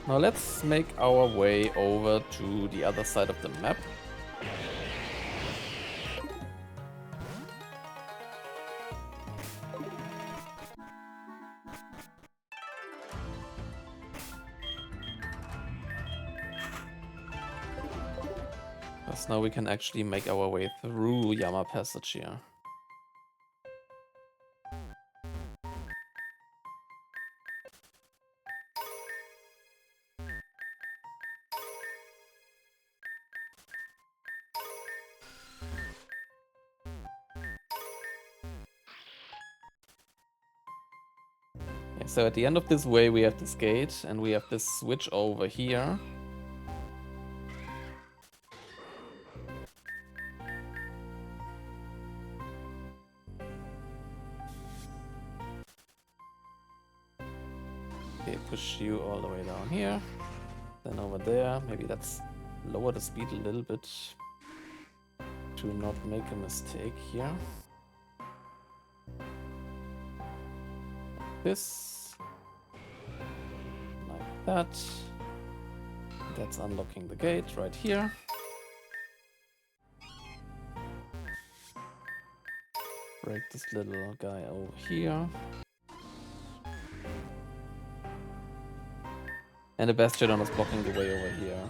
Now let's make our way over to the other side of the map. Because now we can actually make our way through Yama Passage here. So at the end of this way we have this gate and we have this switch over here. Okay, push you all the way down here. Then over there, maybe let's lower the speed a little bit to not make a mistake here. This, like that. That's unlocking the gate right here. Break this little guy over here. And the Bastion is blocking the way over here.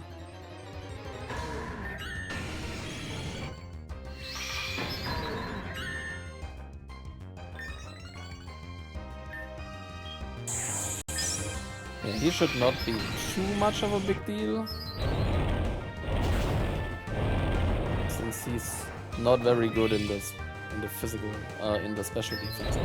Yeah, he should not be too much of a big deal. Since he's not very good in this, in the physical, in the special defense.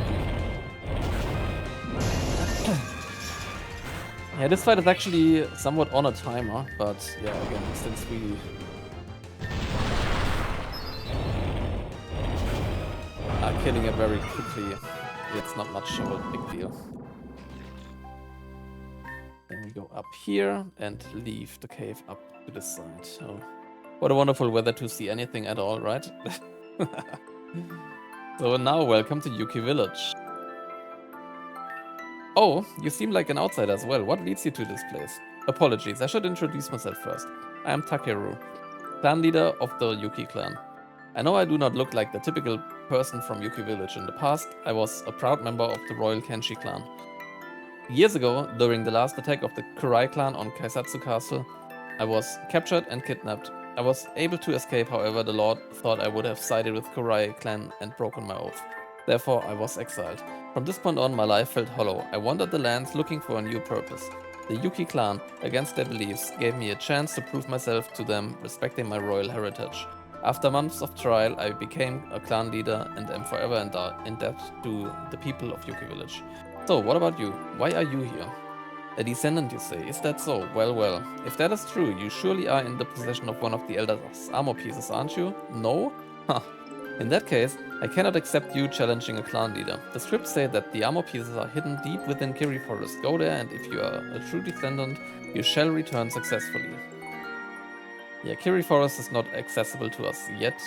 Yeah, this fight is actually somewhat on a timer, but yeah, again, since we are killing it very quickly, it's not much of a big deal. Then we go up here and leave the cave up to this side. Oh, what a wonderful weather to see anything at all, right? So now, welcome to Yuki Village. Oh, you seem like an outsider as well. What leads you to this place? Apologies, I should introduce myself first. I am Takeru, clan leader of the Yuki clan. I know I do not look like the typical person from Yuki Village. In the past, I was a proud member of the Royal Kenshi clan. Years ago, during the last attack of the Kurai clan on Kaisatsu Castle, I was captured and kidnapped. I was able to escape, however, the Lord thought I would have sided with Kurai clan and broken my oath. Therefore, I was exiled. From this point on, my life felt hollow. I wandered the lands looking for a new purpose. The Yuki clan, against their beliefs, gave me a chance to prove myself to them, respecting my royal heritage. After months of trial, I became a clan leader and am forever in debt to the people of Yuki Village. So, what about you? Why are you here? A descendant, you say? Is that so? Well, well. If that is true, you surely are in the possession of one of the Elder's armor pieces, aren't you? No? Huh. In that case, I cannot accept you challenging a clan leader. The scripts say that the armor pieces are hidden deep within Kiri Forest. Go there, and if you are a true descendant, you shall return successfully. Yeah, Kiri Forest is not accessible to us yet,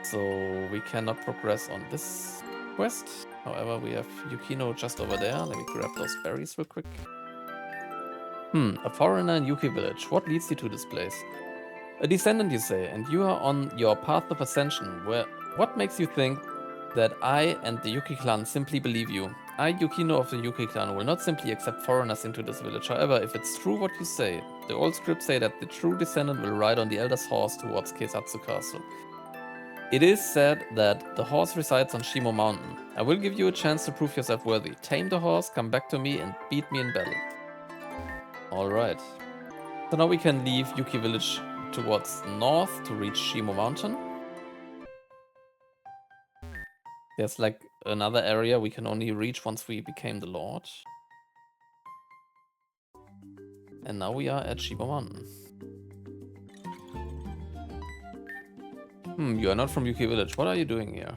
so we cannot progress on this quest. However, we have Yukino just over there. Let me grab those berries real quick. A foreigner in Yuki Village. What leads you to this place? A descendant, you say, and you are on your path of ascension. What makes you think that I and the Yuki clan simply believe you? I, Yukino of the Yuki clan, will not simply accept foreigners into this village. However, if it's true what you say, the old scripts say that the true descendant will ride on the elder's horse towards Keisatsu Castle. It is said that the horse resides on Shimo Mountain. I will give you a chance to prove yourself worthy. Tame the horse, come back to me, and beat me in battle. Alright. So now we can leave Yuki Village towards north to reach Shimo Mountain. There's like another area we can only reach once we became the Lord. And now we are at Shimo Mountain. You are not from Yuki Village. What are you doing here?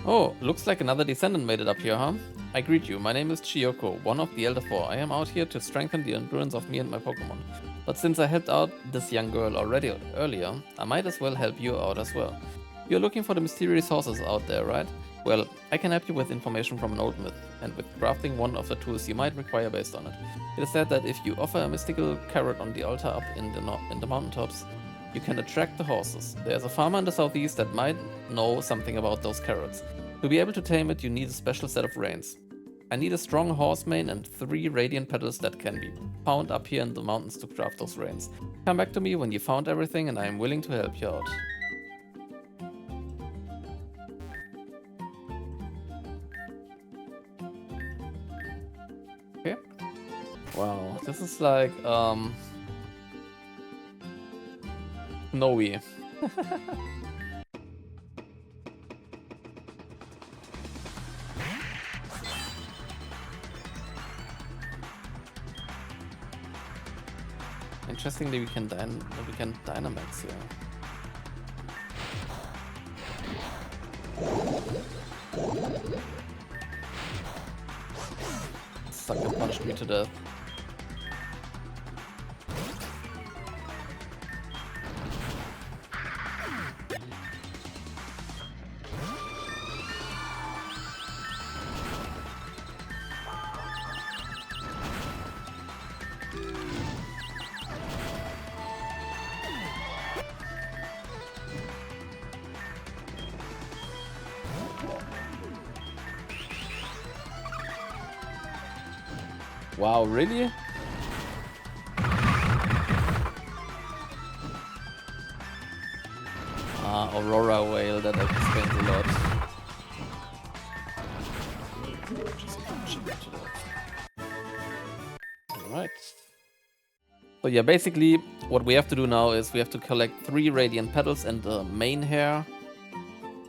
Oh, looks like another descendant made it up here, huh? I greet you. My name is Chiyoko, one of the Elder Four. I am out here to strengthen the endurance of me and my Pokémon. But since I helped out this young girl already earlier, I might as well help you out as well. You're looking for the mysterious horses out there, right? Well, I can help you with information from an old myth, and with crafting one of the tools you might require based on it. It is said that if you offer a mystical carrot on the altar up in the mountaintops, you can attract the horses. There's a farmer in the southeast that might know something about those carrots. To be able to tame it, you need a special set of reins. I need a strong horse mane and 3 radiant petals that can be found up here in the mountains to craft those reins. Come back to me when you found everything and I am willing to help you out. Okay. Wow, this is like, snowy. Interestingly, we can Dynamax here. Sucker punched me to death. Wow, really? Aurora Whale, that explains a lot. Alright. So yeah, basically what we have to do now is we have to collect 3 radiant petals and the main hair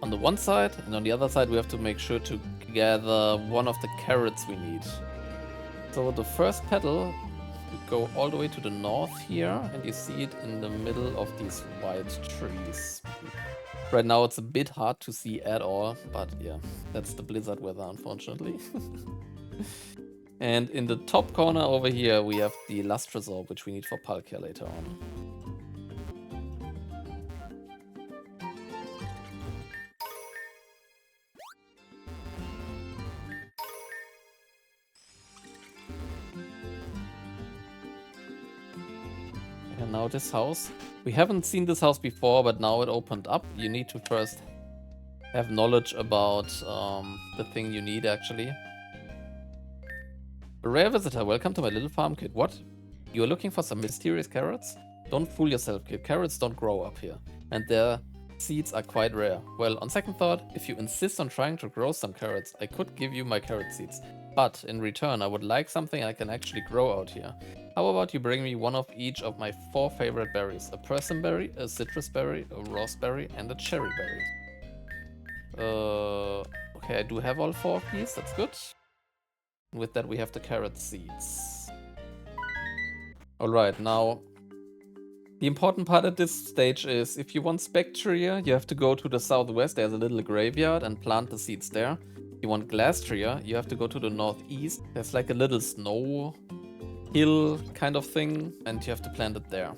on the one side, and on the other side we have to make sure to gather one of the carrots we need. So the first petal, we go all the way to the north here, and you see it in the middle of these white trees. Right now it's a bit hard to see at all, but yeah, that's the blizzard weather, unfortunately. And in the top corner over here, we have the Lustrous Orb, which we need for Palkia later on. And now this house. We haven't seen this house before, but now it opened up. You need to first have knowledge about the thing you need, actually. A rare visitor, welcome to my little farm, kid. What? You are looking for some mysterious carrots? Don't fool yourself, kid. Carrots don't grow up here, and their seeds are quite rare. Well, on second thought, if you insist on trying to grow some carrots, I could give you my carrot seeds. But in return, I would like something I can actually grow out here. How about you bring me one of each of my 4 favorite berries? A persimmon berry, a citrus berry, a raspberry, and a cherry berry. Okay, I do have all 4 of these, that's good. With that we have the carrot seeds. Alright, now the important part at this stage is if you want Spectrier, you have to go to the southwest, there's a little graveyard, and plant the seeds there. If you want Glastrier, you have to go to the northeast, there's like a little snow hill kind of thing, and you have to plant it there.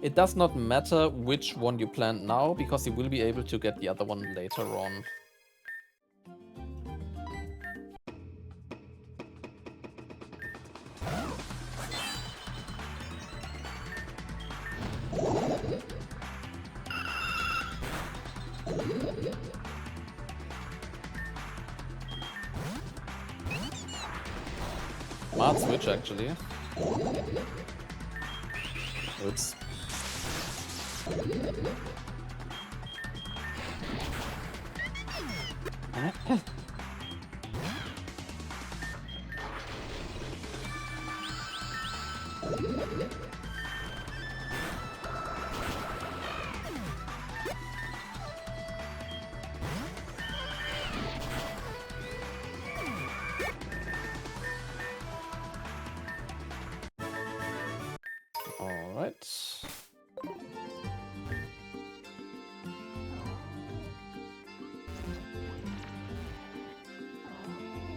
It does not matter which one you plant now, because you will be able to get the other one later on. Smart switch, actually. Oops. Alright.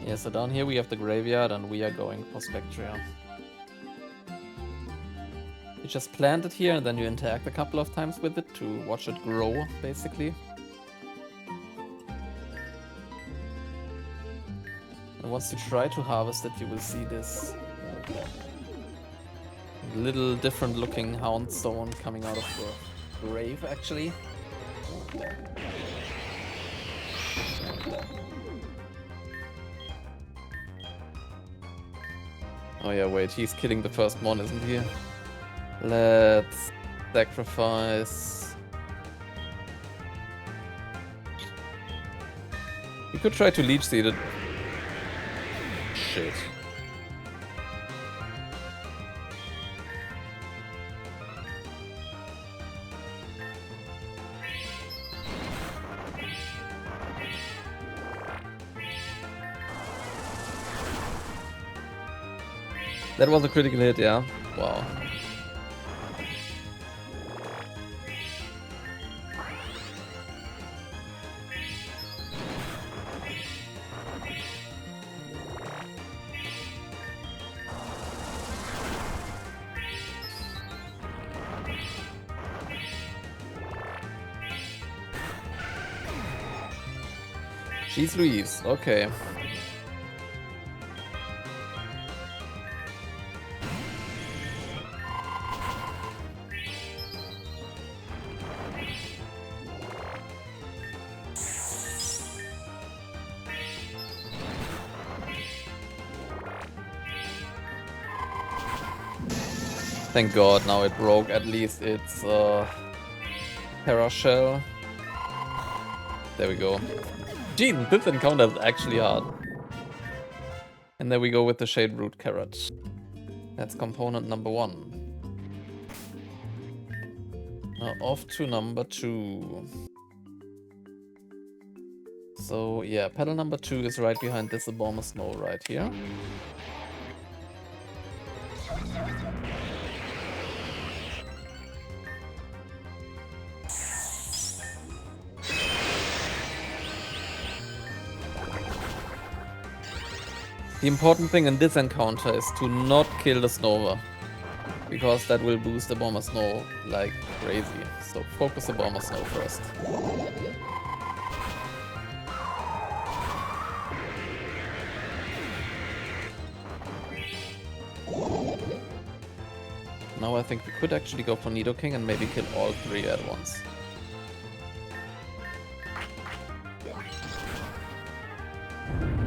Yeah, so down here we have the graveyard and we are going for Spectrier. You just plant it here and then you interact a couple of times with it to watch it grow, basically. And once you try to harvest it, you will see this little different looking houndstone coming out of the grave, actually. Oh yeah, wait, he's killing the first mon, isn't he? Let's sacrifice. We could try to leech seed it. Shit. That was a critical hit, yeah. Wow. She's Louise, okay. Thank God, now it broke at least its Terra Shell. There we go. Gee, this encounter is actually hard. And there we go with the Shade Root Carrot. That's component number 1. Now off to number 2. So yeah, petal number 2 is right behind this Abominable Snow right here. The important thing in this encounter is to not kill the Snover, because that will boost the Bomber Snow like crazy. So focus the Bomber Snow first. Now I think we could actually go for Nidoking and maybe kill all 3 at once.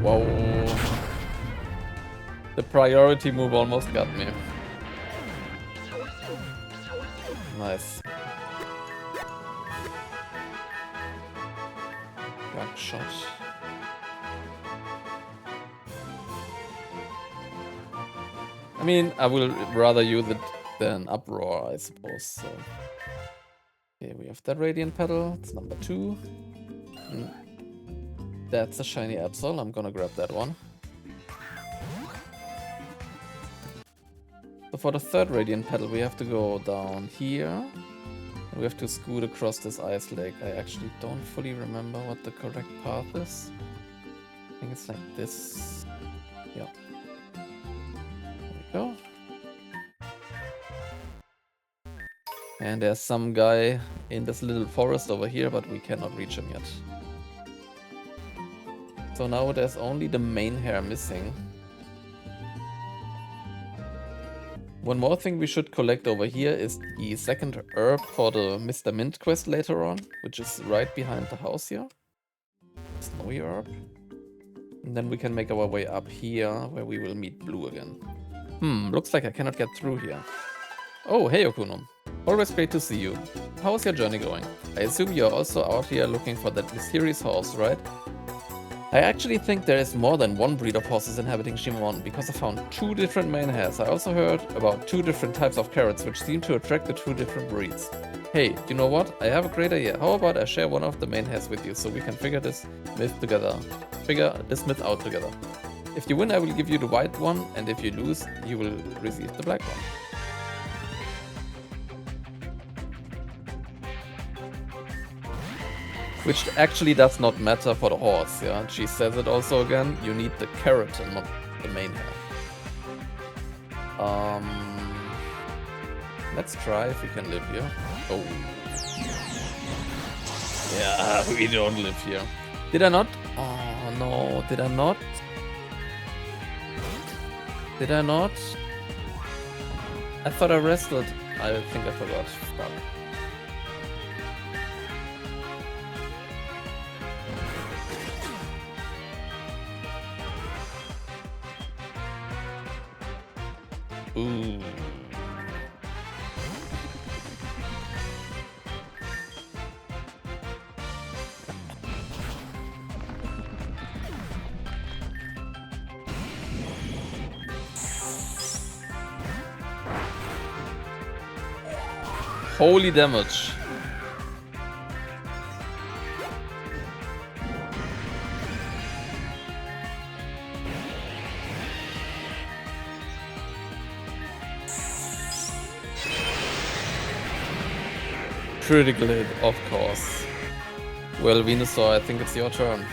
Whoa. The priority move almost got me. Nice. Gunk shot. I mean, I will rather use it than Uproar, I suppose. So. Okay, we have that Radiant Petal. It's number 2. That's a shiny Absol. I'm gonna grab that one. So for the third Radiant Petal, we have to go down here. And we have to scoot across this ice lake. I actually don't fully remember what the correct path is. I think it's like this. Yeah. There we go. And there's some guy in this little forest over here, but we cannot reach him yet. So now there's only the main hair missing. One more thing we should collect over here is the second herb for the Mr. Mint quest later on, which is right behind the house here. Snowy herb. And then we can make our way up here, where we will meet Blue again. Looks like I cannot get through here. Oh, hey Yukino. Always great to see you. How's your journey going? I assume you're also out here looking for that mysterious horse, right? I actually think there is more than one breed of horses inhabiting Shimo Mountain, because I found 2 different main hairs. I also heard about 2 different types of carrots which seem to attract the 2 different breeds. Hey, you know what? I have a great idea. How about I share one of the main hairs with you so we can figure this myth out together. If you win, I will give you the white one, and if you lose, you will receive the black one. Which actually does not matter for the horse, yeah? She says it also again, you need the carrot and not the main hair. Let's try if we can live here. Oh. Yeah, we don't live here. Did I not? Oh no, did I not? Did I not? I thought I rested. I think I forgot. Fuck. Ooh. Holy damage. Critical hit, of course. Well, Venusaur, I think it's your turn.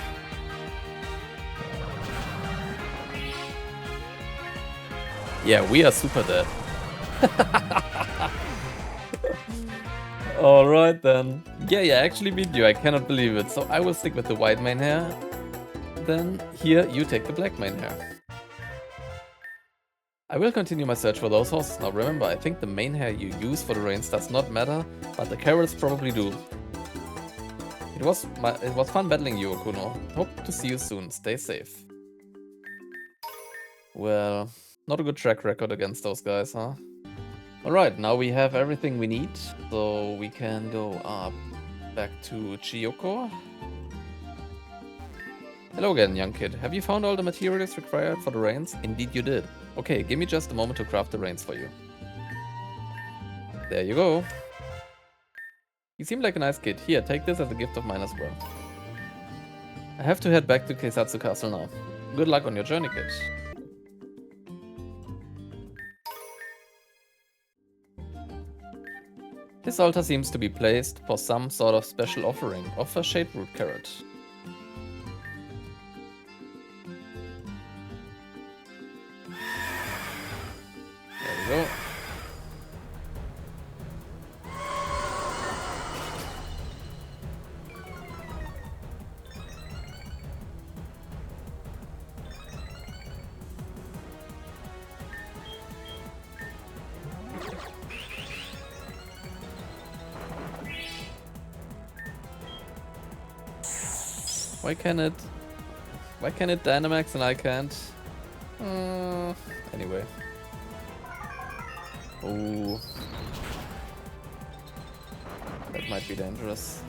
Yeah, we are super dead. Alright then. Yeah, I actually beat you, I cannot believe it. So I will stick with the white main hair. Then here, you take the black main hair. I will continue my search for those horses. Now remember, I think the main hair you use for the reins does not matter, but the carrots probably do. It was fun battling you, Okuno. Hope to see you soon. Stay safe. Well, not a good track record against those guys, huh? Alright, now we have everything we need, so we can go up back to Chiyoko. Hello again, young kid. Have you found all the materials required for the reins? Indeed you did. Okay, give me just a moment to craft the reins for you. There you go. You seem like a nice kid. Here, take this as a gift of mine as well. I have to head back to Keisatsu Castle now. Good luck on your journey, kid. This altar seems to be placed for some sort of special offering of a shade root carrot. There we go. Why can it Dynamax and I can't? Anyway. Oh. That might be dangerous.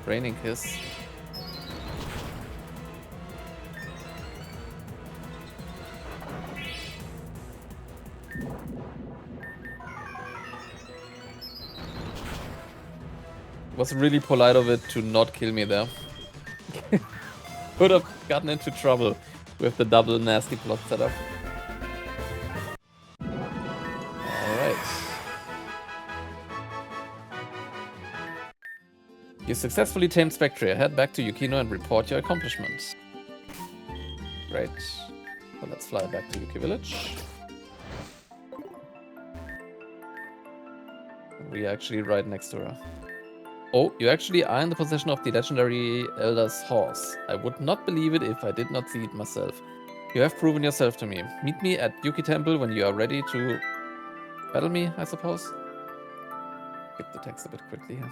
Raining Kiss. Was really polite of it to not kill me there. Could have gotten into trouble with the double nasty plot setup. Alright. You successfully tamed Spectrier. Head back to Yukino and report your accomplishments. Great. So let's fly back to Yuki Village. We're actually right next to her. Oh, you actually are in the possession of the legendary Elder's horse. I would not believe it if I did not see it myself. You have proven yourself to me. Meet me at Yuki Temple when you are ready to battle me, I suppose. Skip the text a bit quickly here.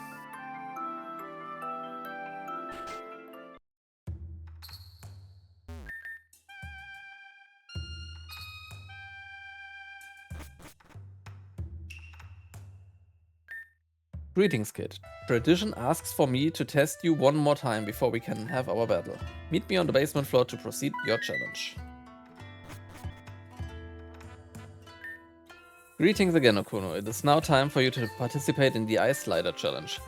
Greetings, kid. Tradition asks for me to test you one more time before we can have our battle. Meet me on the basement floor to proceed your challenge. Greetings again, Okuno. It is now time for you to participate in the Ice Slider challenge.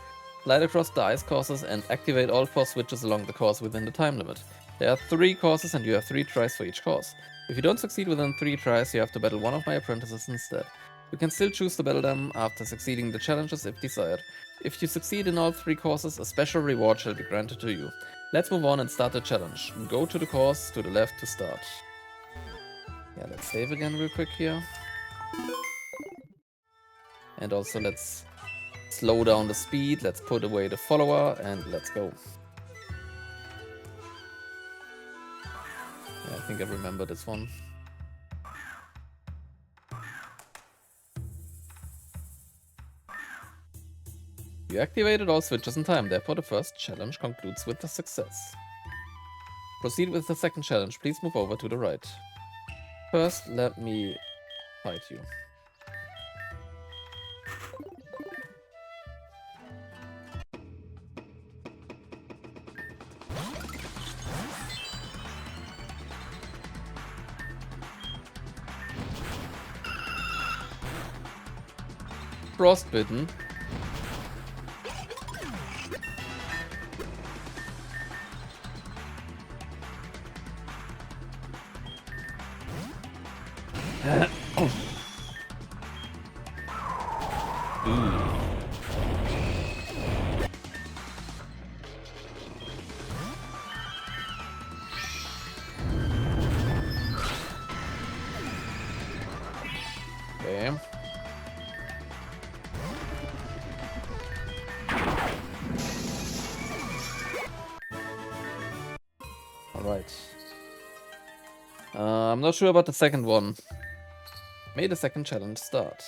Slide across the ice courses and activate all 4 switches along the course within the time limit. There are 3 courses and you have 3 tries for each course. If you don't succeed within 3 tries, you have to battle one of my apprentices instead. You can still choose to battle them after succeeding the challenges if desired. If you succeed in all 3 courses, a special reward shall be granted to you. Let's move on and start the challenge. Go to the course to the left to start. Yeah, let's save again real quick here. And also let's slow down the speed, let's put away the follower, and let's go. Yeah, I think I remember this one. You activated all switches in time, therefore the first challenge concludes with a success. Proceed with the second challenge, please move over to the right. First, let me fight you. Frostbitten. Okay. Alright. I'm not sure about the second one. May the second challenge start.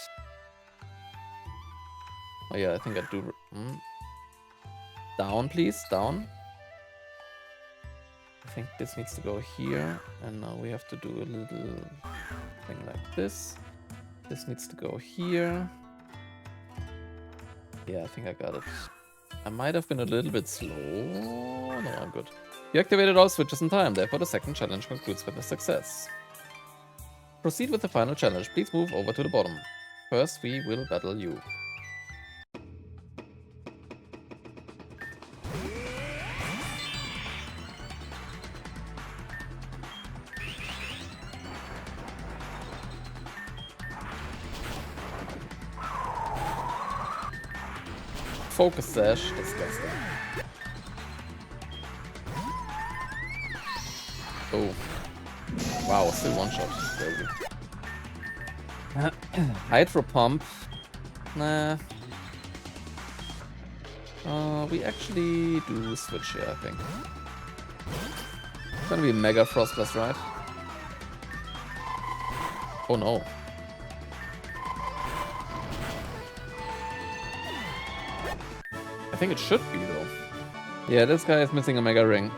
Oh yeah, I think I do. Down, please. Down. I think this needs to go here. And now we have to do a little thing like this. This needs to go here. Yeah, I think I got it. I might have been a little bit slow. No, I'm good. You activated all switches in time, therefore the second challenge concludes with a success. Proceed with the final challenge. Please move over to the bottom. First, we will battle you. Focus Sash, disgusting. Oh. Wow, still one shot. Crazy. Hydro Pump. Nah. We actually do switch here, I think. It's gonna be Mega Frostblast, right? Oh no. I think it should be though. Yeah, this guy is missing a Mega Ring.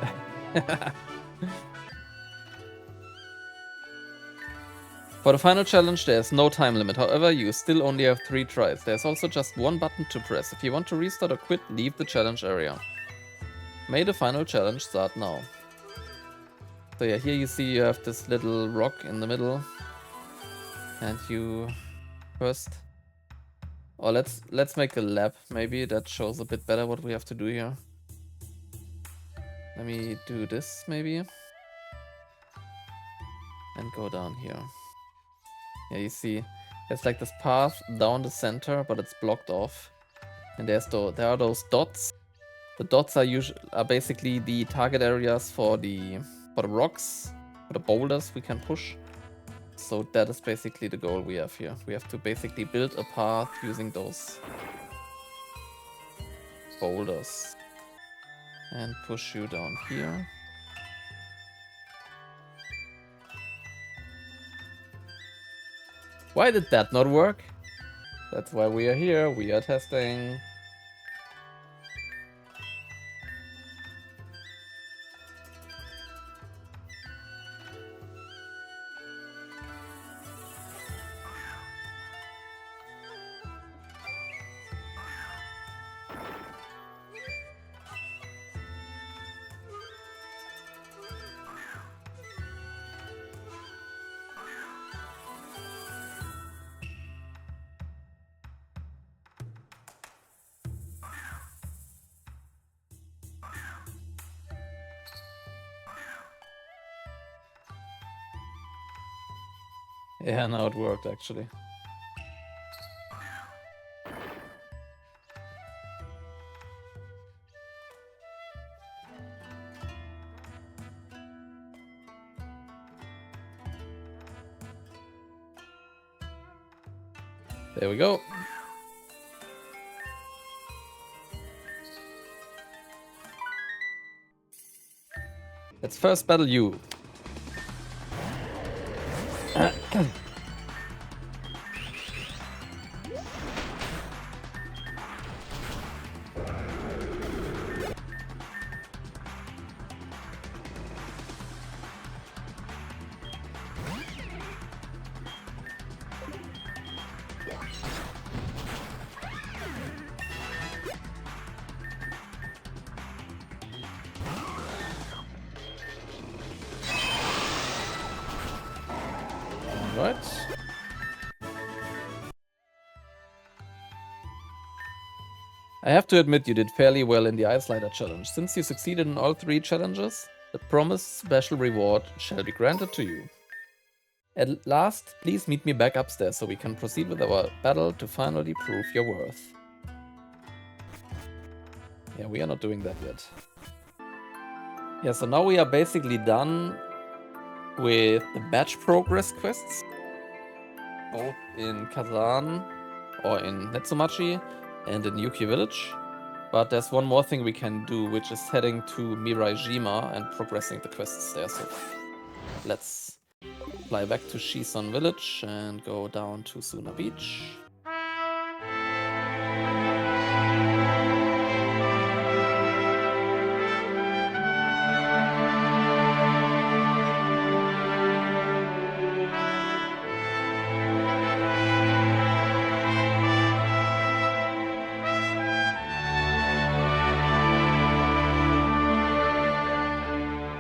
For the final challenge, there is no time limit. However, you still only have 3 tries. There's also just one button to press. If you want to restart or quit, leave the challenge area. May the final challenge start now. So yeah, here you see you have this little rock in the middle. And you first... Or let's make a lap, maybe. That shows a bit better what we have to do here. Let me do this, maybe. And go down here. Yeah, you see, there's like this path down the center, but it's blocked off. And there are those dots. The dots are basically the target areas for the rocks, for the boulders we can push. So that is basically the goal we have here. We have to basically build a path using those boulders. And push you down here. Why did that not work? That's why we are here. We are testing. Yeah, now it worked actually. There we go. Let's first battle you. Alright. I have to admit you did fairly well in the Ice Slider challenge. Since you succeeded in all 3 challenges, the promised special reward shall be granted to you. At last, please meet me back upstairs so we can proceed with our battle to finally prove your worth. Yeah, we are not doing that yet. Yeah, so now we are basically done with the batch progress quests. Both in Kazan or in Netsumachi and in Yuki Village. But there's one more thing we can do, which is heading to Miraijima and progressing the quests there. So let's fly back to Shison Village and go down to Suna Beach.